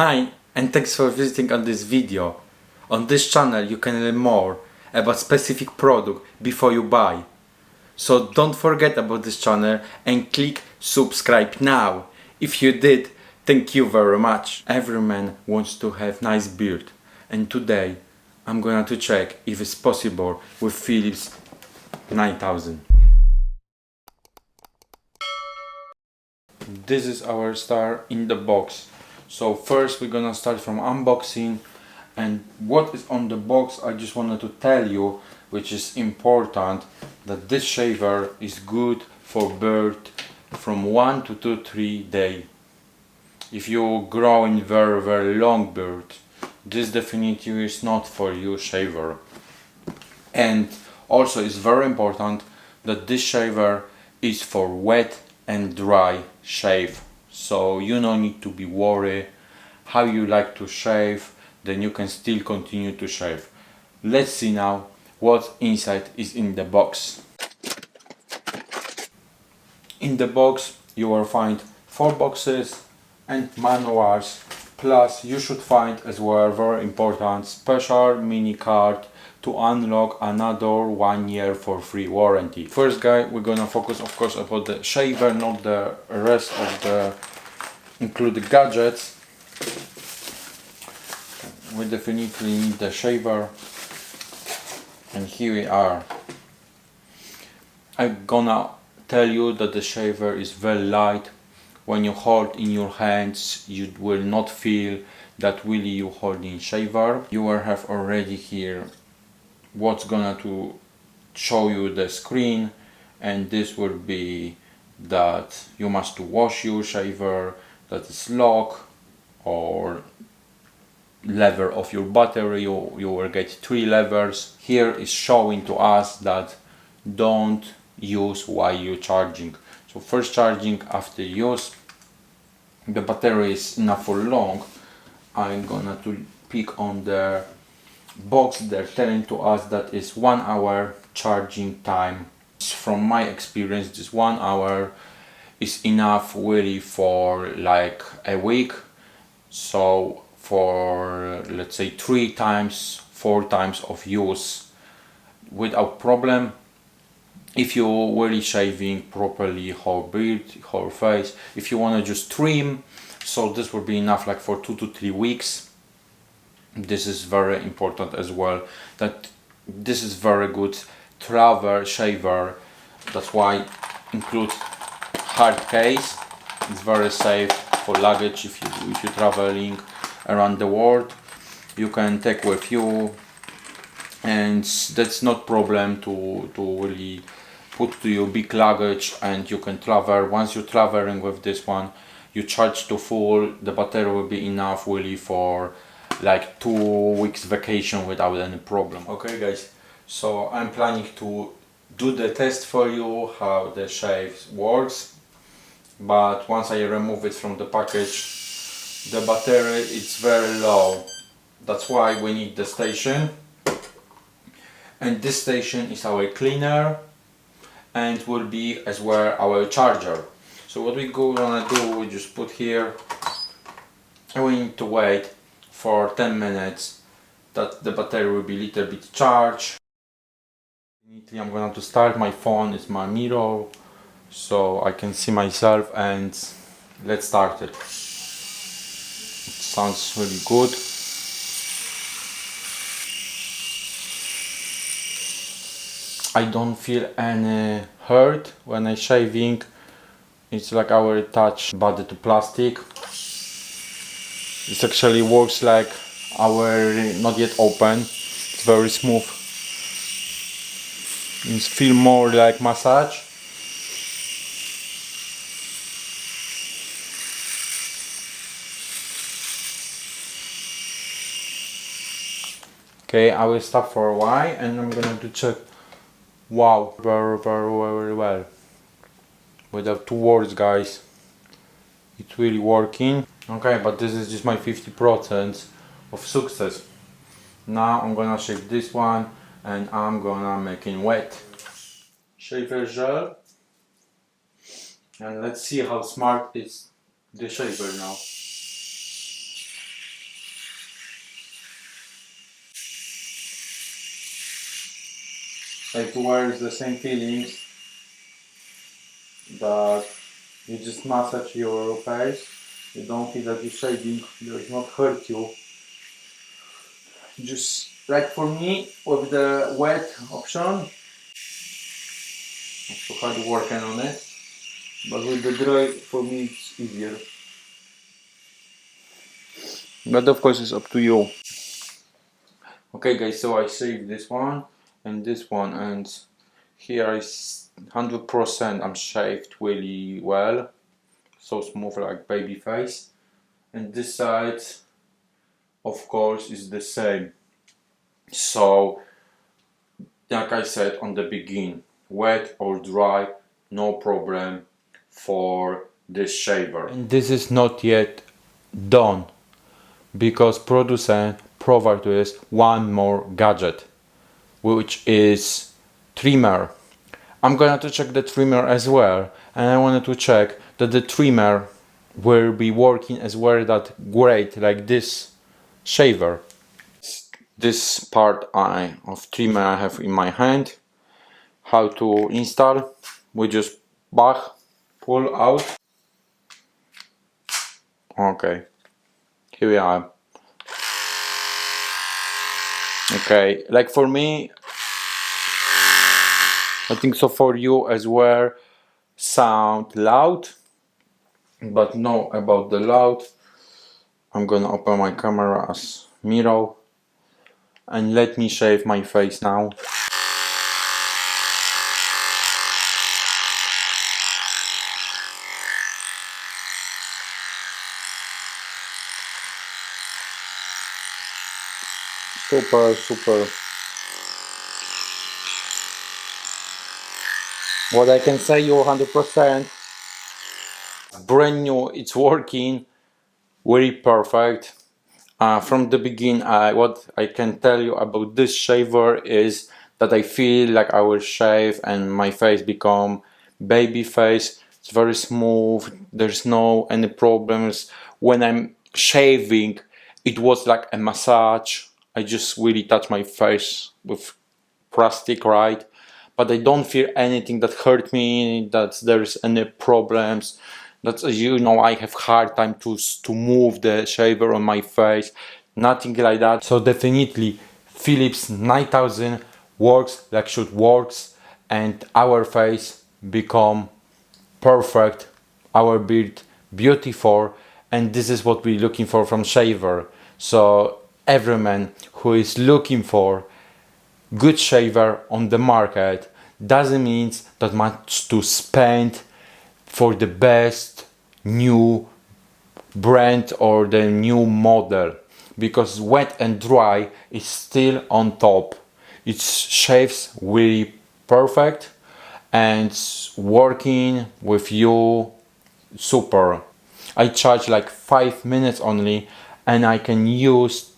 Hi, and thanks for visiting on this video. On this channel you can learn more about specific product before you buy. So don't forget about this channel and click subscribe now. If you did, thank you very much. Every man wants to have nice beard, and today I'm gonna to check if it's possible with Philips 9000. This is our star in the box. So first we're gonna start from unboxing, and what is on the box I just wanted to tell you, which is important, that this shaver is good for beard from 1 to 3 days. If you grow in very long beard, this definitely is not for you shaver. And also it's very important that this shaver is for wet and dry shave, so you don't need to be worried how you like to shave, then you can still continue to shave. Let's see now what inside is in the box. In the box you will find 4 boxes and manuals, plus you should find as well, very important, special mini card to unlock another 1 year for free warranty. First guy, we're gonna focus of course about the shaver, not the rest of the included gadgets. We definitely need the shaver, and here we are. I'm gonna tell you that the shaver is very light. When you hold in your hands, you will not feel that really you holding shaver. You will have already here what's gonna to show you the screen, and this will be that you must to wash your shaver, that is lock or lever of your battery. You will get 3 levers. Here is showing to us that don't use while you're charging. So first charging after use, the battery is enough for long. I'm gonna to pick on the box. They're telling to us that is 1 hour charging time. From my experience, this 1 hour is enough really for like a week. So for let's say 3 times 4 times of use without problem. If you're really shaving properly whole beard, whole face, if you want to just trim, so this will be enough like for 2 to 3 weeks. This is very important as well, that this is very good travel shaver. That's why include hard case. It's very safe for luggage. If you're traveling around the world, you can take with you, and that's not problem to really put to your big luggage, and you can travel. Once you're traveling with this one, you charge to full, the battery will be enough really for like 2 weeks vacation without any problem. Okay guys, so I'm planning to do the test for you how the shave works, but once I remove it from the package, the battery is very low. That's why we need the station, and this station is our cleaner and will be as well our charger. So what we gonna do, we just put here, and we need to wait for 10 minutes that the battery will be a little bit charged. I'm gonna to start my phone. It's my mirror, so I can see myself, and let's start it. It sounds really good. I don't feel any hurt when I shaving. It's like our touch body to plastic. It actually works like our not yet open. It's very smooth. It feels more like massage. Okay, I will stop for a while, and I'm gonna to check. Wow, very well. Without 2 words guys, it's really working. Okay, but this is just my 50% of success. Now I'm gonna shave this one, and I'm gonna make it wet. Shaver gel, and let's see how smart is the shaver now. like where is the same feelings that you just massage your face. You don't feel that you're shaving, does not hurt you. Just like for me with the wet option, I'm so hard working on it, but with the dry for me it's easier. But of course it's up to you. Okay guys, so I saved this one and this one, and here is 100% I'm shaved really well, so smooth like baby face, and this side of course is the same. So like I said on the beginning, wet or dry, no problem for this shaver. And this is not yet done, because producer provide us one more gadget, which is trimmer. I'm gonna to check the trimmer as well, and I wanted to check that the trimmer will be working as well that great like this shaver. This part of trimmer I have in my hand. How to install? We just pull out. Okay, here we are. Okay, like for me, I think so for you as well, sound loud, but no about the loud. I'm gonna open my camera as mirror and let me shave my face now. Super, super. What I can say you 100%, brand new, it's working, very perfect. From the beginning, what I can tell you about this shaver is that I feel like I will shave and my face become baby face. It's very smooth, there's no any problems. When I'm shaving, it was like a massage. I just really touch my face with plastic, right? But I don't feel anything that hurt me, that there's any problems. That, you know, I have hard time to move the shaver on my face, nothing like that. So definitely Philips 9000 works like should works, and our face become perfect, our beard beautiful, and this is what we're looking for from shaver. So every man who is looking for good shaver on the market doesn't mean that much to spend for the best new brand or the new model, because wet and dry is still on top. It shaves really perfect and working with you super. I charge like 5 minutes only, and I can use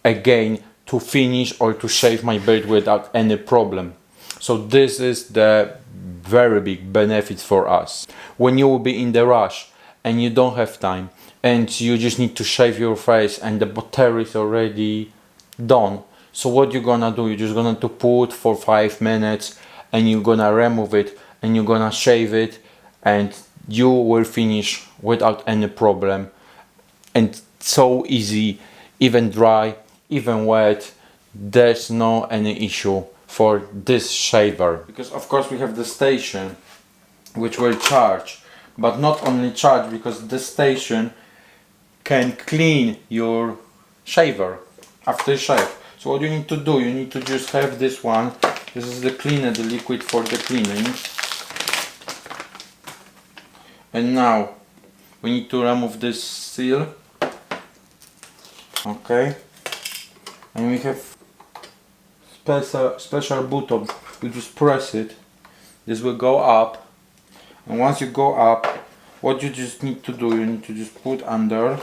again to finish or to shave my beard without any problem. So this is the very big benefit for us. When you will be in the rush and you don't have time and you just need to shave your face and the butter is already done, so what you're gonna do, you're just gonna to put for 5 minutes and you're gonna remove it and you're gonna shave it, and you will finish without any problem. And so easy, even dry, even wet, there's no any issue for this shaver. Because of course we have the station which will charge, but not only charge, because the station can clean your shaver after shave. So what you need to do, you need to just have this one. This is the cleaner, the liquid for the cleaning. And now we need to remove this seal. Okay, and we have special button. You just press it, this will go up, and once you go up, what you just need to do, you need to just put under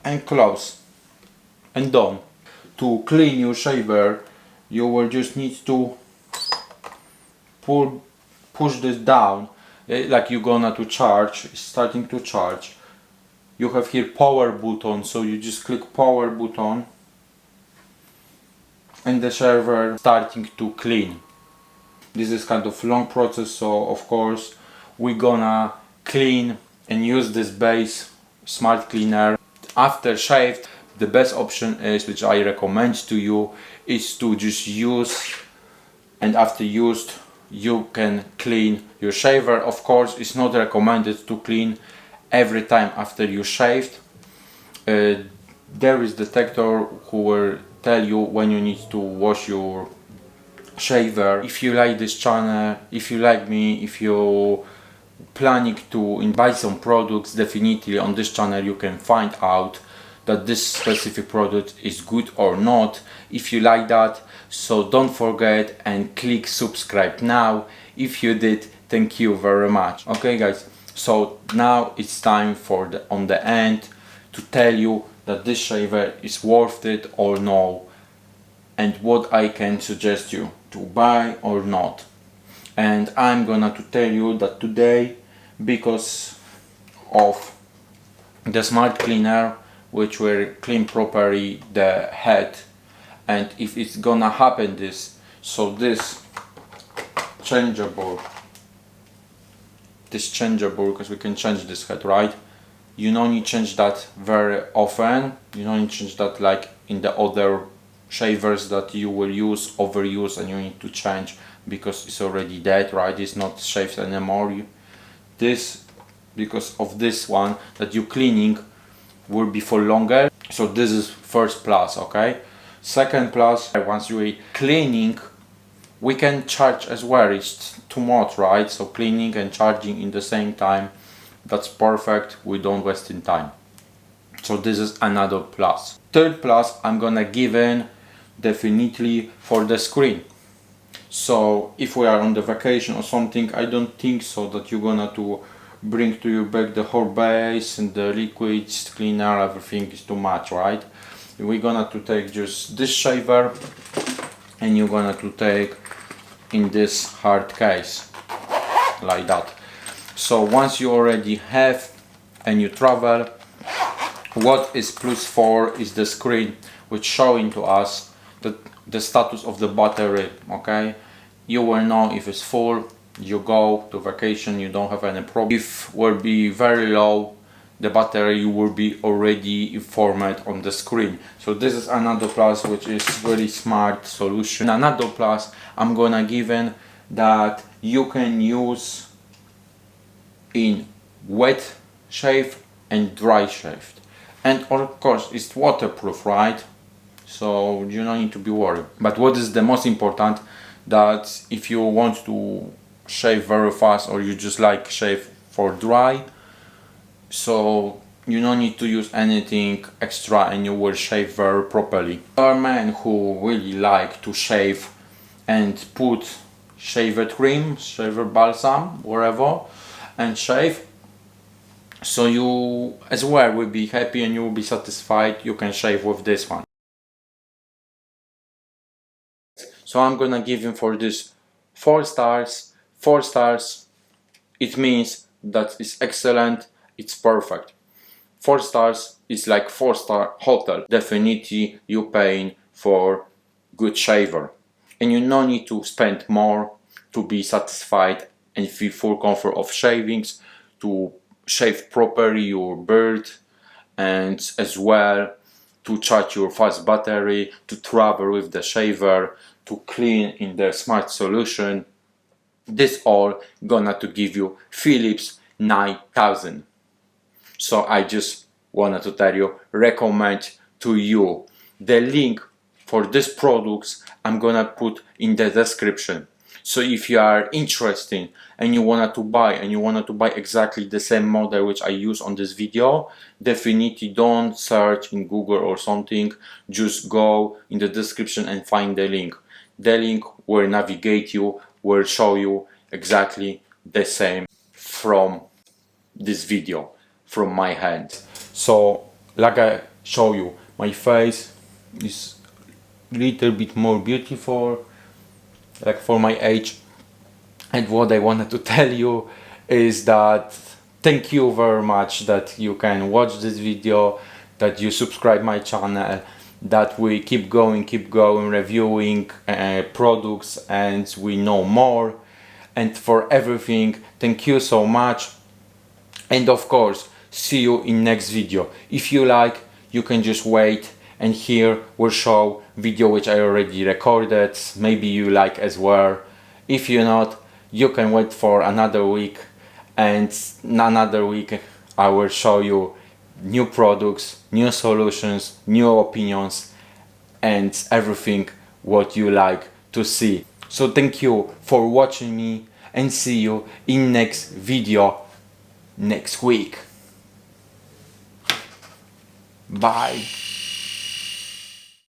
and close and done. To clean your shaver, you will just need to push this down, like you're gonna to charge. It's starting to charge. You have here power button, so you just click power button and the shaver starting to clean. This is kind of long process, so of course we're gonna clean and use this base smart cleaner. After shaved, the best option is, which I recommend to you, is to just use, and after used you can clean your shaver. Of course it's not recommended to clean every time after you shaved. There is detector who will tell you when you need to wash your shaver. If you like this channel, if you like me, if you planning to buy some products, definitely on this channel you can find out that this specific product is good or not, if you like that. So don't forget and click subscribe now. If you did, thank you very much. Okay guys, so now it's time for on the end to tell you that this shaver is worth it or no, and what I can suggest you to buy or not. And I'm gonna to tell you that today, because of the smart cleaner, which will clean properly the head, and if it's gonna happen this, so this changeable, because we can change this head, right? You don't need to change that very often. You don't need to change that like in the other shavers that you will overuse, and you need to change because it's already dead, right? It's not shaved anymore. This, because of this one that you cleaning, will be for longer. So this is first plus, okay? Second plus, once you are cleaning, we can charge as well. It's too much, right? So cleaning and charging in the same time, that's perfect. We don't waste in time. So this is another plus. Third plus, I'm gonna give in definitely for the screen. So if we are on the vacation or something, I don't think so that you're gonna to bring to your bag the whole base and the liquids, cleaner, everything is too much, right? We're gonna to take just this shaver, and you're gonna to take in this hard case like that. So once you already have and you travel, what is +4 is the screen, which showing to us the status of the battery. Okay, you will know if it's full. You go to vacation, you don't have any problem. If will be very low the battery, will be already informed on the screen. So this is another plus, which is really smart solution. Another plus I'm gonna give in that you can use in wet shave and dry shave, and of course it's waterproof, right? So you don't need to be worried. But what is the most important, that if you want to shave very fast, or you just like shave for dry, so you don't need to use anything extra and you will shave very properly. There are men who really like to shave and put shaver cream, shaver balsam, wherever, and shave. So you as well will be happy and you will be satisfied. You can shave with this one. So I'm gonna give him for this 4 stars. 4 stars, it means that it's excellent, it's perfect. 4 stars is like 4-star hotel. Definitely you paying for good shaver, and you no need to spend more to be satisfied and feel full comfort of shavings, to shave properly your beard, and as well to charge your fast battery, to travel with the shaver, to clean in the smart solution. This all gonna to give you Philips 9000. So I just wanted to tell you, recommend to you. The link for these products I'm gonna put in the description. So if you are interested and you wanted to buy, exactly the same model which I use on this video, definitely don't search in Google or something. Just go in the description and find the link. The link will navigate you, will show you exactly the same from this video, from my hand. So like I show you, my face is little bit more beautiful, like for my age. And what I wanted to tell you is that thank you very much that you can watch this video, that you subscribe my channel, that we keep going, reviewing products, and we know more. And for everything, thank you so much. And of course, see you in next video. If you like, you can just wait, and here will show video which I already recorded. Maybe you like as well. If you not, you can wait for another week, and another week I will show you new products, new solutions, new opinions, and everything what you like to see. So thank you for watching me, and see you in next video next week. Bye.